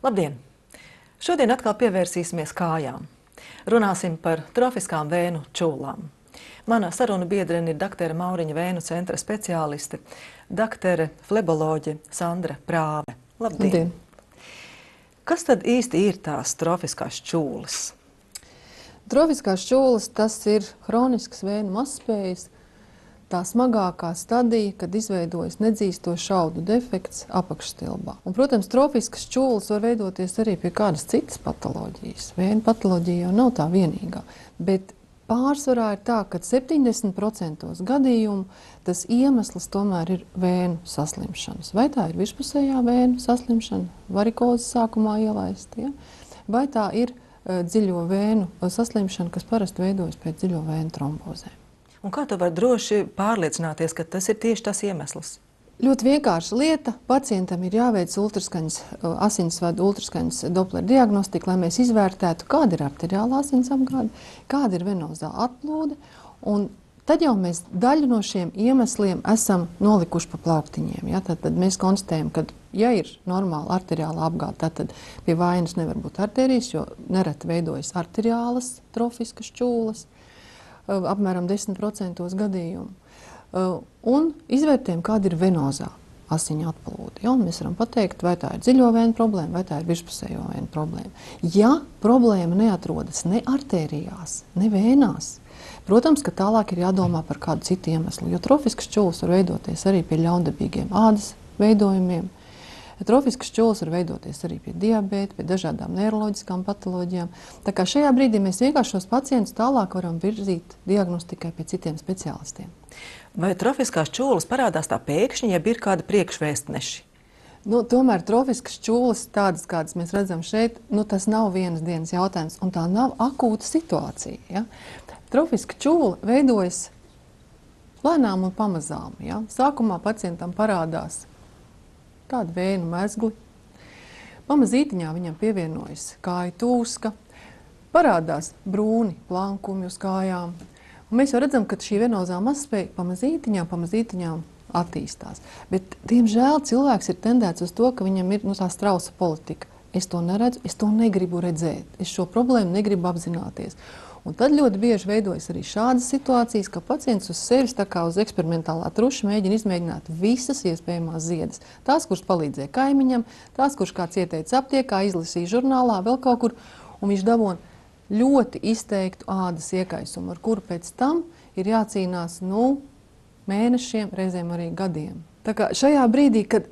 Labdien! Šodien atkal pievērsīsimies kājām. Runāsim par trofiskām vēnu čūlām. Mana sarunu biedrene ir doktora Mauriņa Vēnu centra speciāliste, doktere fleboloģe Sandra Prāve. Labdien! Kas tad īsti ir tās trofiskās čūlas? Trofiskās čūlas tas ir hronisks vēnu mazspējas, tā smagākā stadija, kad izveidojas nedzīstošs audu defekts apakšstilbā. Un, protams, trofiskas čūlas var veidoties arī pie kādas citas patoloģijas. Vēnu patoloģija jau nav tā vienīgā, bet pārsvarā ir tā, ka 70% gadījumu tas iemesls tomēr ir vēnu saslimšanas. Vai tā ir virspusējā vēnu saslimšana, varikoze sākumā ielaista, ja? Vai tā ir dziļo vēnu saslimšana, kas parasti veidojas pēc dziļo vēnu trombozēm. Un kā tu vari droši pārliecināties, ka tas ir tieši tas iemesls? Ļoti vienkārša lieta. Pacientam ir jāveic ultraskaņas, asinsvadu ultraskaņas Doppler diagnostika, lai mēs izvērtētu, kāda ir arteriālā asins apgāde, kāda ir venozā atplūde. Un tad jau mēs daļu no šiem iemesliem esam nolikuši pa plauktiņiem. Ja? Tad mēs konstatējam, ka, ja ir normāla arteriāla apgāde, tad pie vainas nevar būt arterijas, jo nereti veidojas arteriālas trofiskas čūlas, apmēram 10% gadījumu. Un izvērtējam, kāda ir venozā asiņu atplūde. Ja? Mēs varam pateikt, vai tā ir dziļo vēnu problēma, vai tā ir virspusējo vēnu problēma. Ja problēma neatrodas ne artērijās, ne vēnās, protams, ka tālāk ir jādomā par kādu citu iemeslu, jo trofiskas čūlas var veidoties arī pie ļaundabīgiem ādas veidojumiem. Trofiskas čūlas var veidoties arī pie diabēta, pie dažādām neiroloģiskām patoloģijām. Tā kā šajā brīdī mēs vienkārši šos pacientus tālāk varam virzīt diagnostikai pie citiem speciālistiem. Vai trofiskās čūlas parādās tā pēkšņi, ja ir kādi priekšvēstneši? Tomēr trofiskas čūlas, tādas, kādas mēs redzam šeit, tas nav vienas dienas jautājums, un tā nav akūta situācija. Ja? Trofiska čūla veidojas lēnām un pamazām. Ja? Sākumā pacientam parādās tāda vēnu mezgli. Pamazītiņā viņam pievienojas kāju tūska, parādās brūni plankumi uz kājām. Un mēs jau redzam, ka šī venozā mazspēja pamazītiņām attīstās. Bet, diemžēl, cilvēks ir tendēts uz to, ka viņam ir tā strausa politika. Es to neredzu, es to negribu redzēt. Es šo problēmu negribu apzināties. Un tad ļoti bieži veidojas arī šādas situācijas, ka pacients uz sevis tā kā uz eksperimentālā truša mēģina izmēģināt visas iespējamās ziedas. Tās, kuras palīdzēja kaimiņam, tās, kuras kāds ieteica aptiekā, izlasīja žurnālā, vēl kaut kur, un viņš dabūna ļoti izteiktu ādas iekaisumu, ar kuru pēc tam ir jācīnās mēnešiem, reizēm arī gadiem. Tā kā šajā brīdī, kad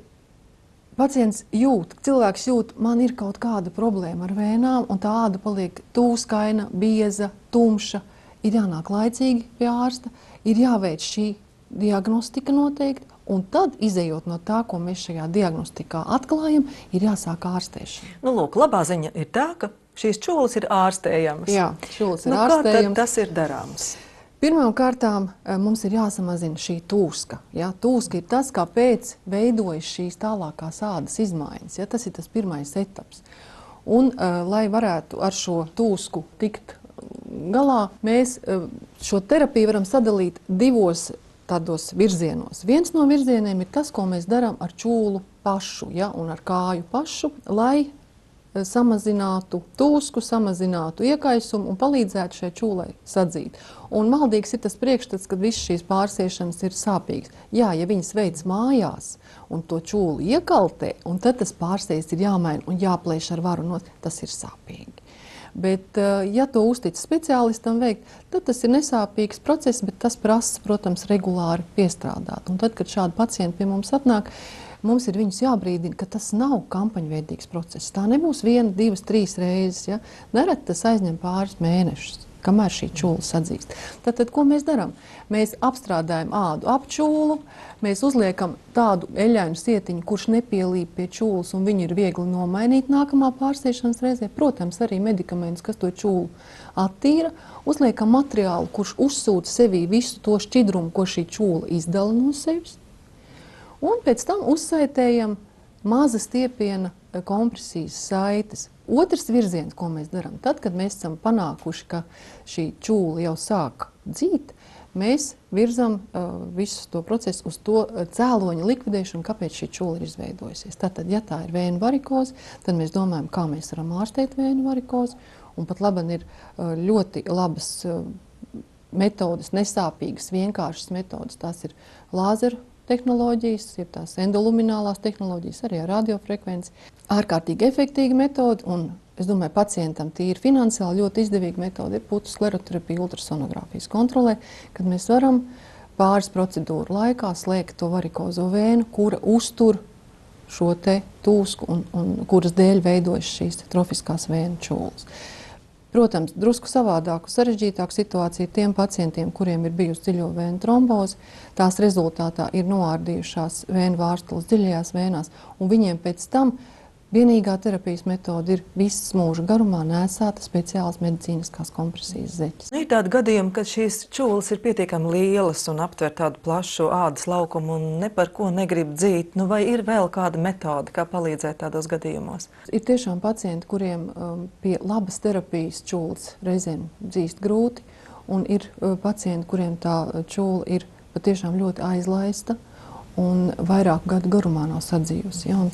pacients cilvēks jūt, man ir kaut kāda problēma ar vēnām, un tā āda paliek tūskaina, bieza, tumša, ir jānāk laicīgi pie ārsta, ir jāveic šī diagnostika noteikti, un tad, izejot no tā, ko mēs šajā diagnostikā atklājam, ir jāsāk ārstēšana. Lūk, labā ziņa ir tā, ka šīs čūlas ir ārstējamas. Jā, čūlas ir ārstējamas. Kā tad tas ir darāms? Pirmām kārtām mums ir jāsamazina šī tūska. Ja? Tūska ir tas, kāpēc veidojas šīs tālākās ādas izmaiņas. Ja? Tas ir tas pirmais etaps. Un, lai varētu ar šo tūsku tikt galā, mēs šo terapiju varam sadalīt divos tādos virzienos. Viens no virzieniem ir tas, ko mēs darām ar čūlu pašu, ja? Un ar kāju pašu, lai samazinātu tūsku, samazinātu iekaisumu un palīdzētu šai čūlai sadzīt. Un maldīgs ir tas priekšstats, ka visas šīs pārsiešanas ir sāpīgas. Jā, ja viņas veids mājās un to čūlu iekaltē, un tad tas pārsējs ir jāmaina un jāplēš ar varu nost, tas ir sāpīgi. Bet, ja to uztic speciālistam veikt, tad tas ir nesāpīgs process, bet tas prasa, protams, regulāri piestrādāt. Un tad, kad šādi pacienti pie mums atnāk, mums ir viņus jābrīdina, ka tas nav kampaņveidīgs process. Tā nebūs 1, 2, 3 reizes. Ja? Nereti tas aizņem pāris mēnešus, kamēr šī čūla sadzīst. Tad, ko mēs darām? Mēs apstrādājam ādu ap čūlu, mēs uzliekam tādu eļainu sietiņu, kurš nepielīp pie čūlas, un viņu ir viegli nomainīt nākamā pārsiešanas reizē. Protams, arī medikamentus, kas to čūlu attīra, uzliekam materiālu, kurš uzsūta sevī visu to šķidrumu, ko šī čūla izdala no sevis. Un pēc tam uzsaitējam maza stiepiena kompresijas saites. Otrs virziens, ko mēs darām, tad, kad mēs esam panākuši, ka šī čūla jau sāk dzīt, mēs virzam visu to procesu uz to cēloņa likvidēšanu, kāpēc šī čūla ir izveidojusies. Tātad, ja tā ir vēnu varikoze, tad mēs domājam, kā mēs varam ārstēt vēnu varikozi, un pat labi ir ļoti labas metodas, nesāpīgas, vienkāršas metodas. Tās ir lāzeru tehnoloģijas, ir tās endoluminālās tehnoloģijas, arī ar radiofrekvenci. Ārkārtīgi efektīga metode, un es domāju, pacientam tīri finansiāli ļoti izdevīga metode ir putu skleroterapija ultrasonogrāfijas kontrolē, kad mēs varam pāris procedūru laikā slēgt to varikozo vēnu, kura uztur šo te tūsku un kuras dēļ veidojas šīs trofiskās vēnu čūlas. Protams, drusku savādāku, sarežģītāku situāciju tiem pacientiem, kuriem ir bijusi dziļo vēnu tromboze. Tās rezultātā ir noārdījušās vēnu vārstulas dziļajās vēnās, un viņiem pēc tam vienīgā terapijas metode ir visas mūža garumā nēsāta speciālas medicīniskās kompresijas zeķes. Ir tādi gadījumi, kad šīs čūlas ir pietiekami lielas un aptver tādu plašu ādas laukumu un ne par ko negrib dzīt. Vai ir vēl kāda metode, kā palīdzēt tādos gadījumos? Ir tiešām pacienti, kuriem pie labas terapijas čūlas reizēm dzīst grūti, un ir pacienti, kuriem tā čūla ir patiešām ļoti aizlaista un vairāku gadu garumā nav sadzījusi. Ja? Un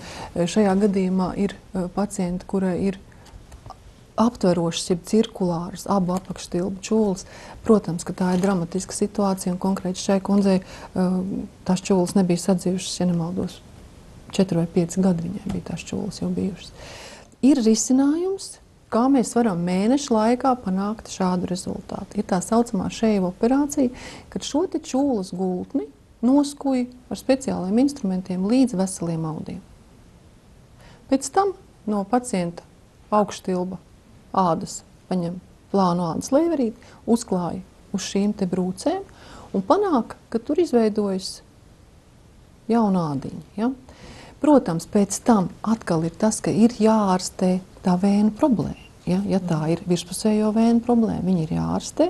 šajā gadījumā ir pacienti, kurai ir aptverošas, jeb cirkulāras, abu apakštilbu čūlas. Protams, ka tā ir dramatiska situācija, un konkrēti šai kundzei tās čūlas nebija sadzījušas, ja nemaldos, 4 vai 5 gadi viņai bija tās čūlas jau bijušas. Ir risinājums, kā mēs varam mēnešu laikā panākt šādu rezultātu. Ir tā saucamā šeiva operācija, kad šo te čūlas gultni noskuj ar speciāliem instrumentiem līdz veseliem audiem. Pēc tam no pacienta augštilba ādas paņem plānu ādas leiverīti, uzklāja uz šīm te brūcēm un panāk, ka tur izveidojas jauna ādiņa. Ja? Protams, pēc tam atkal ir tas, ka ir jāārstē tā vēnu problēma. Ja tā ir virspusējo vēnu problēma, viņa ir jāārstē.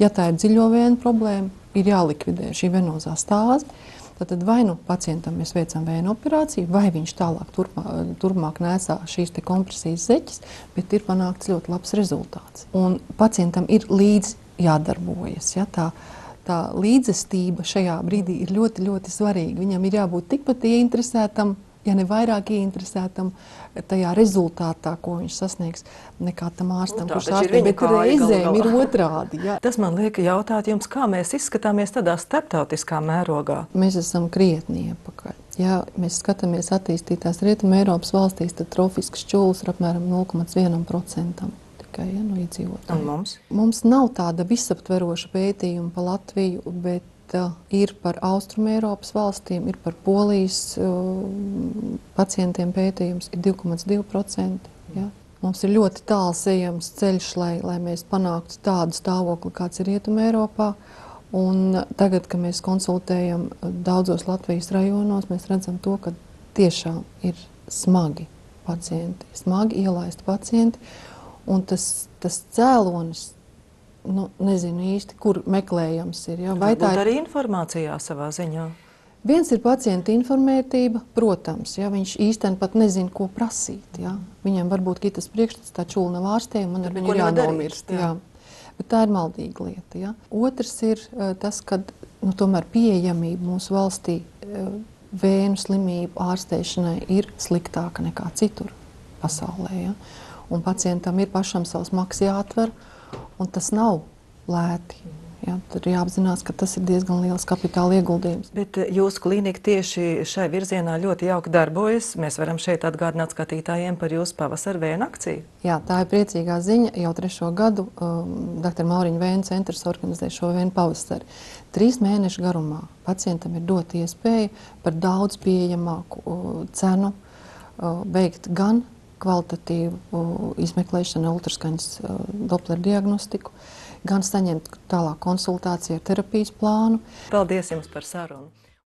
Ja tā ir dziļo vēnu problēma, ir jālikvidē šī venozā stāze. Tad vai nu pacientam mēs veicam vēnu operāciju, vai viņš tālāk turpmāk nēsā šīs te kompresijas zeķes, bet ir panākts ļoti labs rezultāts. Un pacientam ir līdz jādarbojas. Ja? Tā līdzestība šajā brīdī ir ļoti, ļoti svarīga. Viņam ir jābūt tikpat ieinteresētam, ja ne vairāk ieinteresētam tajā rezultātā, ko viņš sasniegs, nekā tam ārstam, kurš ārstē, bet reizēm ir otrādi. Ja. Tas man liek jautāt jums, kā mēs izskatāmies tādā starptautiskā mērogā? Mēs esam krietni iepakaļ. Ja mēs skatāmies attīstītās Rietumē Eiropas valstīs, tad trofiskas čūlas ir apmēram 0,1% tikai no iedzīvotājiem. Un mums? Mums nav tāda visaptveroša pētījuma pa Latviju, bet ir par Austrumēropas valstīm, ir par Polijas pacientiem pētījums, ir 2,2%. Ja? Mums ir ļoti tāls ejams ceļš, lai mēs panāktu tādu stāvokli, kāds ir Rietumēropā. Un tagad, kad mēs konsultējam daudzos Latvijas rajonos, mēs redzam to, ka tiešām ir smagi pacienti, smagi ielaisti pacienti. Un tas cēlonis, nezinu īsti, kur meklējams ir. Ja? Vai tā ir arī informācijā savā ziņā? Viens ir pacienta informētība, protams, ja viņš īstenībā pat nezina, ko prasīt. Ja? Viņam varbūt kitas priekšstats, tā čūla nav ārstējama, un ar viņu jānomirst. Jā. Bet tā ir maldīga lieta. Ja? Otrs ir tas, ka tomēr pieejamība mūsu valstī vēnu slimību ārstēšanai ir sliktāka nekā citur pasaulē. Ja? Un pacientam ir pašam savs maks jāatver, un tas nav lēti. Ja, tur jāapzinās, ka tas ir diezgan liels kapitāla ieguldījums. Bet jūsu klīnika tieši šai virzienā ļoti jauki darbojas. Mēs varam šeit atgādināt skatītājiem par jūsu pavasara vēnu akciju. Jā, tā ir priecīgā ziņa. Jau 3. gadu Dr. Mauriņa Vēnu centrs organizē šo vēnu pavasari. 3 mēnešu garumā pacientam ir dota iespēja par daudz pieejamāku cenu veikt gan kvalitatīvu izmeklēšanu, ultraskaņas Doppler diagnostiku, gan saņemt tālāk konsultāciju ar terapijas plānu. Paldies jums par sarunu!